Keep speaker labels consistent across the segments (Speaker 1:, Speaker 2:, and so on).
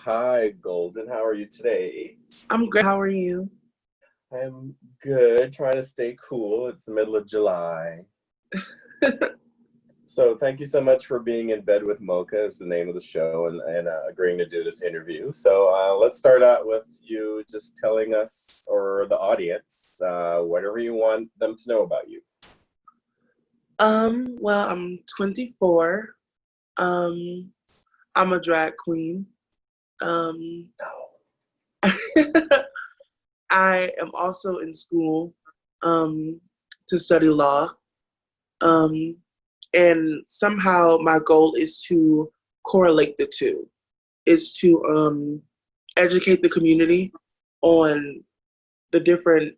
Speaker 1: Hi, Golden. How are you today?
Speaker 2: I'm great. How are you?
Speaker 1: I'm good, trying to stay cool. It's the middle of July. So thank you so much for being in bed with Mocha is the name of the show and agreeing to do this interview. So let's start out with you just telling us or the audience whatever you want them to know about you.
Speaker 2: Well, I'm 24. Um, I'm a drag queen. Um, I am also in school to study law. Um, and somehow my goal is to correlate the two, is to educate the community on the different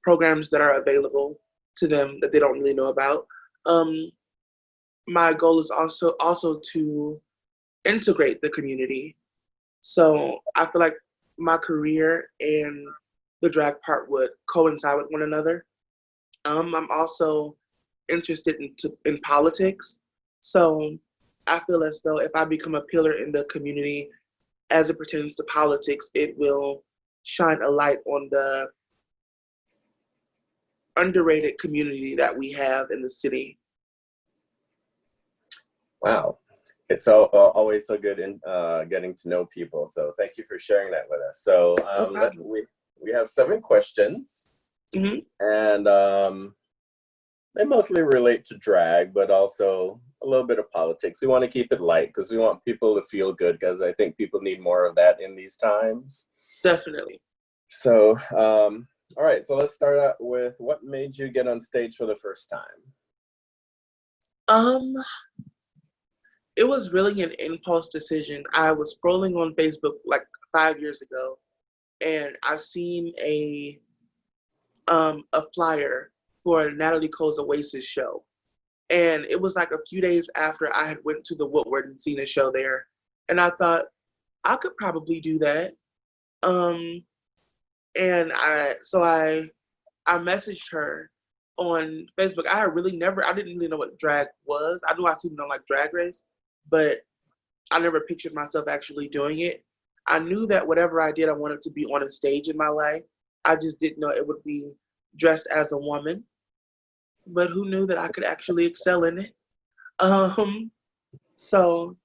Speaker 2: programs that are available to them that they don't really know about. Um, my goal is also to integrate the community. So I feel like my career and the drag part would coincide with one another. I'm also interested in politics. So I feel as though if I become a pillar in the community as it pertains to politics, it will shine a light on the underrated community that we have in the city.
Speaker 1: Wow. It's always so good in getting to know people. So thank you for sharing that with us. So
Speaker 2: No problem.
Speaker 1: we have 7 questions,
Speaker 2: Hmm.
Speaker 1: and they mostly relate to drag, but also a little bit of politics. We want to keep it light because we want people to feel good because I think people need more of that in these times.
Speaker 2: Definitely.
Speaker 1: So, all right, so let's start out with what made you get on stage for the first time?
Speaker 2: Um, it was really an impulse decision. I was scrolling on Facebook like 5 years ago, and I seen a flyer for Natalie Cole's Oasis show, and it was like a few days after I had went to the Woodward and seen a show there, and I thought I could probably do that. Um, and I messaged her on Facebook. I didn't really know what drag was. I knew I seen it on like Drag Race, but I never pictured myself actually doing it. I knew that whatever I did, I wanted to be on a stage in my life. I just didn't know it would be dressed as a woman. But who knew that I could actually excel in it? Um, so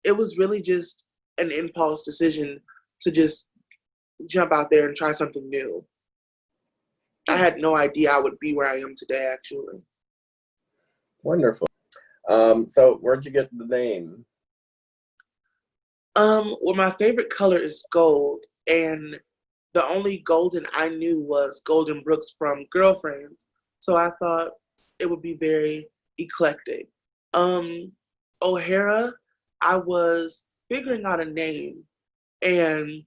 Speaker 2: it was really just an impulse decision to just jump out there and try something new. I had no idea I would be where I am today, actually.
Speaker 1: Wonderful. So where'd you get the name?
Speaker 2: Well, my favorite color is gold, and the only golden I knew was Golden Brooks from Girlfriends. So I thought it would be very eclectic. Um, O'Hara, I was figuring out a name, and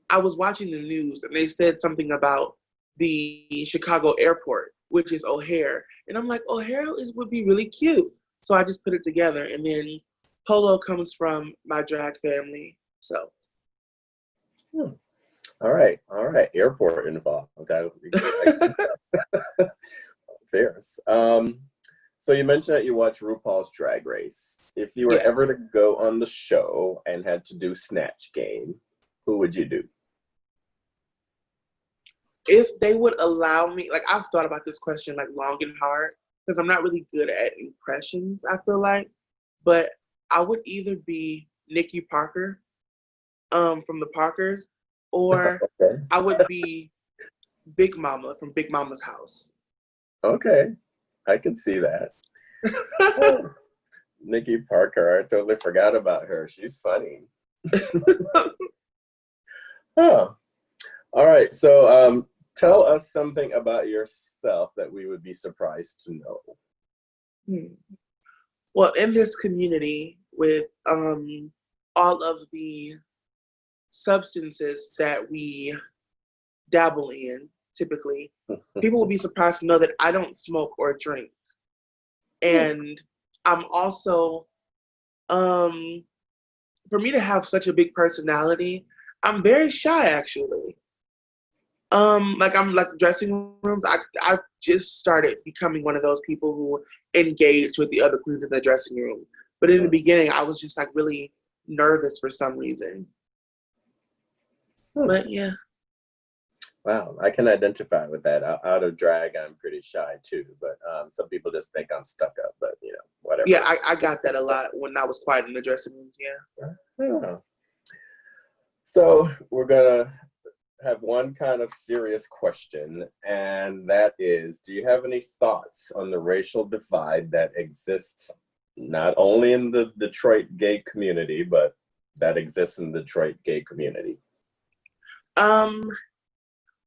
Speaker 2: I was watching the news, and they said something about the Chicago airport, which is O'Hare, and I'm like, would be really cute. So I just put it together, and then Polo comes from my drag family. So
Speaker 1: Hmm. All right. Airport involved. Okay. Fierce. So you mentioned that you watch RuPaul's Drag Race. If you were
Speaker 2: yeah,
Speaker 1: ever to go on the show and had to do Snatch Game, who would you do?
Speaker 2: if they would allow me, like I've thought about this question like long and hard because I'm not really good at impressions. I feel like, but I would either be Nikki Parker, from the Parkers, or
Speaker 1: Okay.
Speaker 2: I would be Big Mama from Big Mama's house.
Speaker 1: Okay. I can see that. Oh, Nikki Parker. I totally forgot about her. She's funny. Oh, all right. So tell us something about yourself that we would be surprised to know.
Speaker 2: Hmm. Well, in this community with all of the substances that we dabble in, typically, people will be surprised to know that I don't smoke or drink. And I'm also, um, for me to have such a big personality, I'm very shy actually. Like I'm like dressing rooms. I just started becoming one of those people who engage with the other queens in the dressing room. But in the beginning, I was just like really nervous for some reason. But yeah.
Speaker 1: Wow, I can identify with that. Out of drag, I'm pretty shy too, but some people just think I'm stuck up, but whatever.
Speaker 2: Yeah, I got that a lot when I was quiet in the dressing rooms, yeah.
Speaker 1: Yeah. So we're gonna have one kind of serious question, and that is, do you have any thoughts on the racial divide that exists not only in the Detroit gay community, but that exists in the Detroit gay community?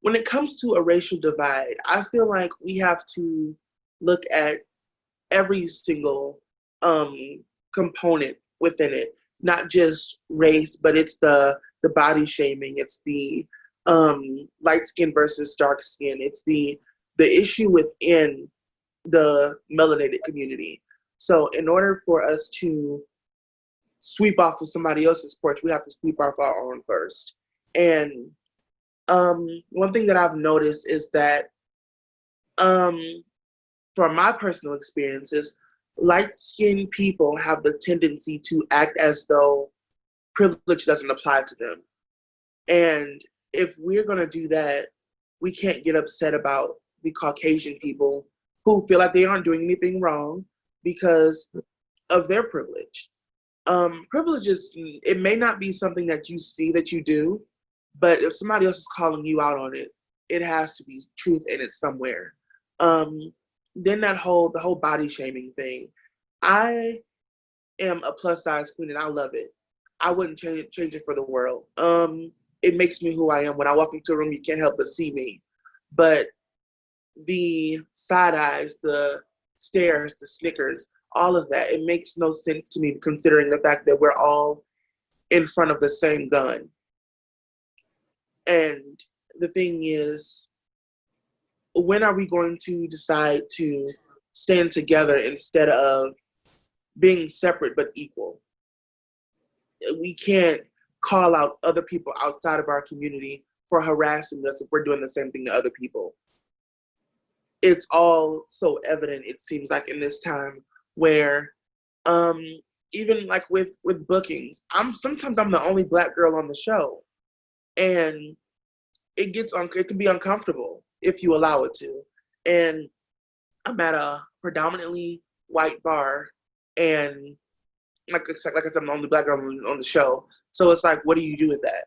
Speaker 2: When it comes to a racial divide, I feel like we have to look at every single component within it, not just race, but it's the body shaming, it's the light skin versus dark skin, it's the issue within the melanated community. So in order for us to sweep off of somebody else's porch, we have to sweep off our own first. And one thing that I've noticed is that from my personal experiences, light-skinned people have the tendency to act as though privilege doesn't apply to them. And if we're going to do that, we can't get upset about the Caucasian people who feel like they aren't doing anything wrong because of their privilege. Privilege is, it may not be something that you see that you do, but if somebody else is calling you out on it, it has to be truth in it somewhere. Then the whole body shaming thing. I am a plus size queen and I love it. I wouldn't change it for the world. It makes me who I am. When I walk into a room, you can't help but see me. But the side eyes, the stares, the snickers, all of that, it makes no sense to me considering the fact that we're all in front of the same gun. And the thing is, when are we going to decide to stand together instead of being separate but equal? We can't call out other people outside of our community for harassing us if we're doing the same thing to other people. It's all so evident, it seems like, in this time where even like with bookings, sometimes I'm the only Black girl on the show, and it can be uncomfortable if you allow it to. And I'm at a predominantly white bar, and like I said, I'm the only Black girl on the show. So it's like, what do you do with that?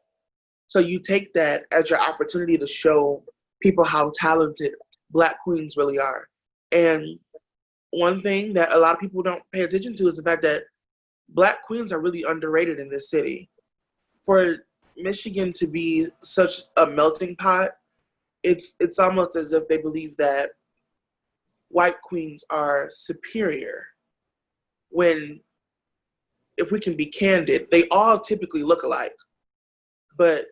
Speaker 2: So you take that as your opportunity to show people how talented Black queens really are. And one thing that a lot of people don't pay attention to is the fact that Black queens are really underrated in this city. For Michigan to be such a melting pot, it's almost as if they believe that white queens are superior, when, if we can be candid, they all typically look alike. But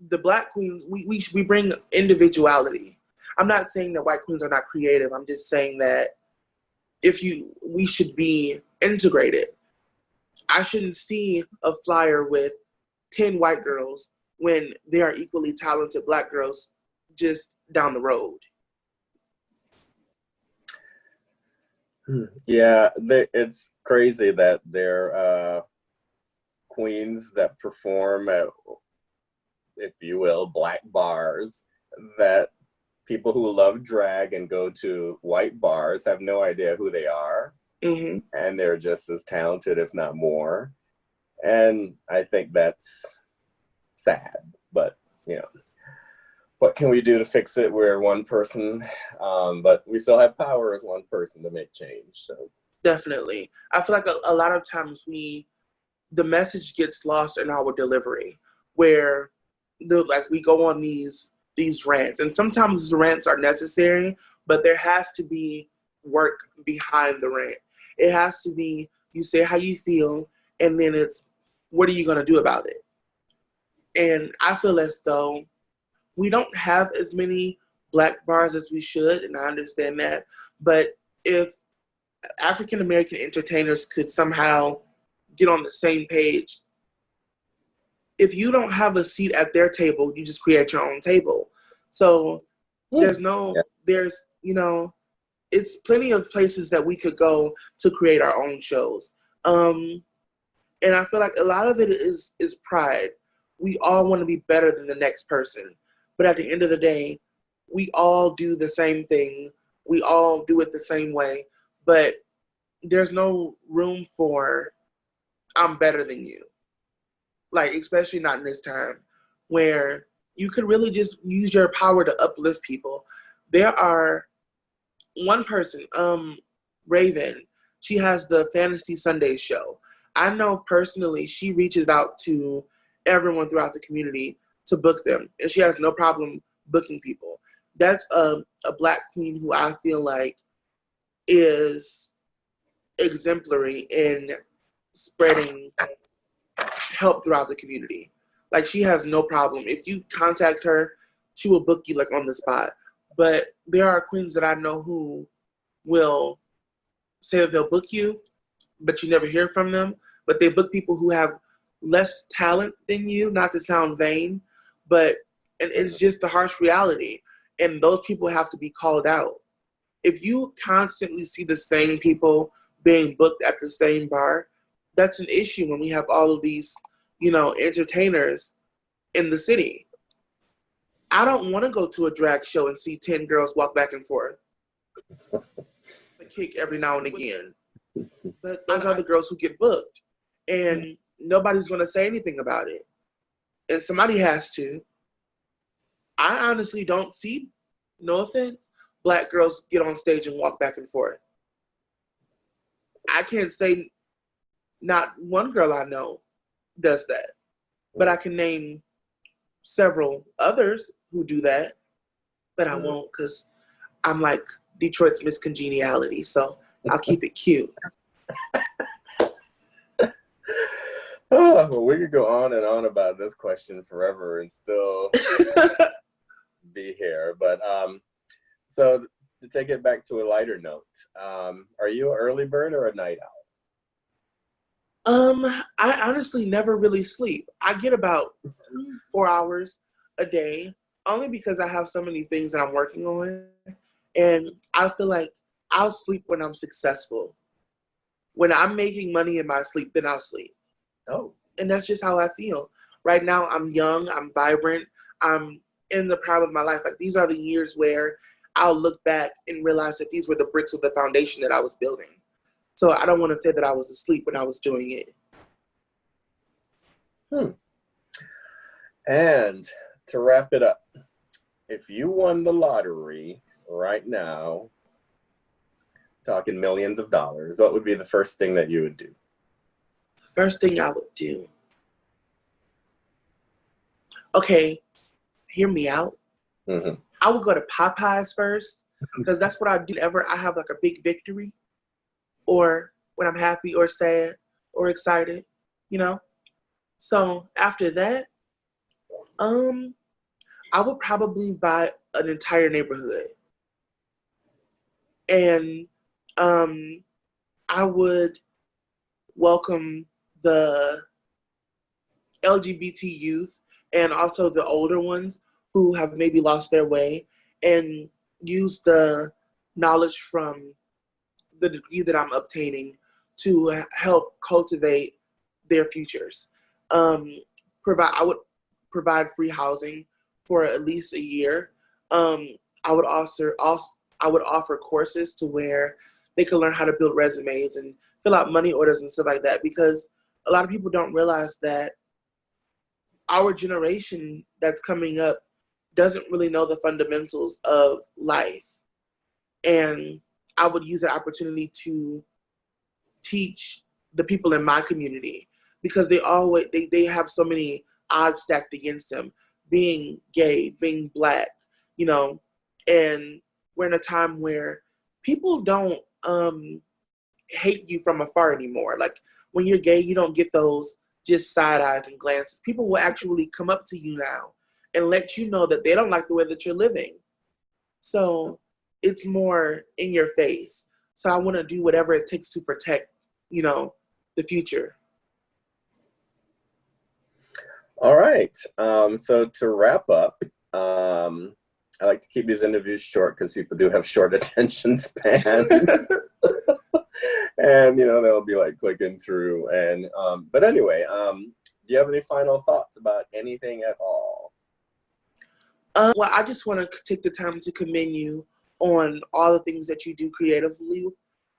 Speaker 2: the Black queens, we bring individuality. I'm not saying that white queens are not creative. I'm just saying that we should be integrated. I shouldn't see a flyer with 10 white girls when there are equally talented Black girls just down the road.
Speaker 1: Yeah, it's crazy that there are queens that perform at, if you will, Black bars, that people who love drag and go to white bars have no idea who they are.
Speaker 2: Mm-hmm.
Speaker 1: And they're just as talented, if not more. And I think that's sad, but what can we do to fix it? We're one person, but we still have power as one person to make change. So
Speaker 2: definitely, I feel like a lot of times the message gets lost in our delivery, where we go on these rants, and sometimes the rants are necessary, but there has to be work behind the rant. It has to be, you say how you feel, and then it's, what are you going to do about it? And I feel as though we don't have as many Black bars as we should, and I understand that. But if African American entertainers could somehow get on the same page, if you don't have a seat at their table, you just create your own table. So it's plenty of places that we could go to create our own shows. And I feel like a lot of it is pride. we all want to be better than the next person. But at the end of the day, we all do the same thing. We all do it the same way. But there's no room for I'm better than you. Like, especially not in this time where you could really just use your power to uplift people. There are one person, Raven, she has the Fantasy Sunday show. I know personally she reaches out to everyone throughout the community to book them, and she has no problem booking people. That's a Black queen who I feel like is exemplary in spreading help throughout the community. Like, she has no problem. If you contact her, she will book you like on the spot. But there are queens that I know who will say that they'll book you, but you never hear from them. But they book people who have less talent than you, not to sound vain, but and it's just the harsh reality. And those people have to be called out. If you constantly see the same people being booked at the same bar, that's an issue when we have all of these, entertainers in the city. I don't want to go to a drag show and see 10 girls walk back and forth. A kick every now and again. But those are the girls who get booked. And nobody's going to say anything about it. And somebody has to. I honestly don't see, no offense, Black girls get on stage and walk back and forth. I can't say not one girl I know does that. But I can name several others who do that. But I won't, because I'm like Detroit's Miss Congeniality. So I'll keep it cute.
Speaker 1: Oh, well, we could go on and on about this question forever and still be here. But so to take it back to a lighter note, are you an early bird or a night owl?
Speaker 2: I honestly never really sleep. I get about 4 hours a day, only because I have so many things that I'm working on. And I feel like I'll sleep when I'm successful. When I'm making money in my sleep, then I'll sleep.
Speaker 1: Oh.
Speaker 2: And that's just how I feel. Right now, I'm young, I'm vibrant, I'm in the prime of my life. Like, these are the years where I'll look back and realize that these were the bricks of the foundation that I was building. So I don't want to say that I was asleep when I was doing it.
Speaker 1: And to wrap it up, if you won the lottery right now, talking millions of dollars, what would be the first thing that you would do?
Speaker 2: The first thing I would do. Okay, hear me out. I would go to Popeyes first, because that's what I do whenever I have like a big victory, or when I'm happy or sad or excited, So after that, I would probably buy an entire neighborhood. And I would welcome the LGBT youth and also the older ones who have maybe lost their way, and use the knowledge from the degree that I'm obtaining to help cultivate their futures. I would provide free housing for at least a year. I would offer courses to where they can learn how to build resumes and fill out money orders and stuff like that, because a lot of people don't realize that our generation that's coming up doesn't really know the fundamentals of life. And I would use that opportunity to teach the people in my community, because they have so many odds stacked against them, being gay, being Black, and we're in a time where people don't hate you from afar anymore. Like, when you're gay, you don't get those just side eyes and glances. People will actually come up to you now and let you know that they don't like the way that you're living. So it's more in your face. So I want to do whatever it takes to protect, the future.
Speaker 1: All right. So to wrap up, I like to keep these interviews short because people do have short attention spans. And, they'll be like clicking through. And, but anyway, do you have any final thoughts about anything at all?
Speaker 2: Well, I just want to take the time to commend you on all the things that you do creatively.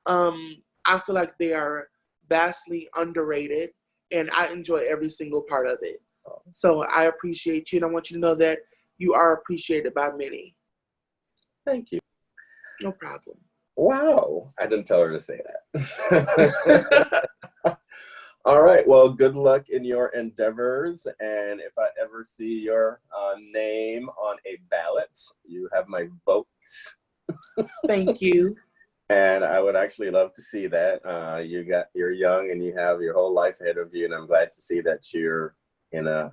Speaker 2: I feel like they are vastly underrated, and I enjoy every single part of it. So I appreciate you, and I want you to know that you are appreciated by many.
Speaker 1: Thank you.
Speaker 2: No problem.
Speaker 1: Wow. I didn't tell her to say that. All right. Well, good luck in your endeavors. And if I ever see your name on a ballot, you have my vote.
Speaker 2: Thank you.
Speaker 1: And I would actually love to see that. You're young and you have your whole life ahead of you. And I'm glad to see that you're in a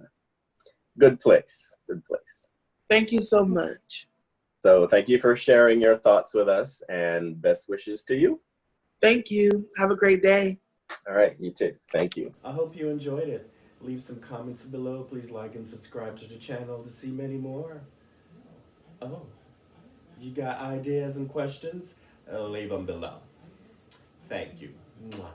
Speaker 1: good place. Good place.
Speaker 2: Thank you so much.
Speaker 1: So thank you for sharing your thoughts with us, and best wishes to you.
Speaker 2: Thank you. Have a great day.
Speaker 1: All right, you too. Thank you.
Speaker 3: I hope you enjoyed it. Leave some comments below. Please like and subscribe to the channel to see many more. Oh, you got ideas and questions? Leave them below. Thank you. Mwah.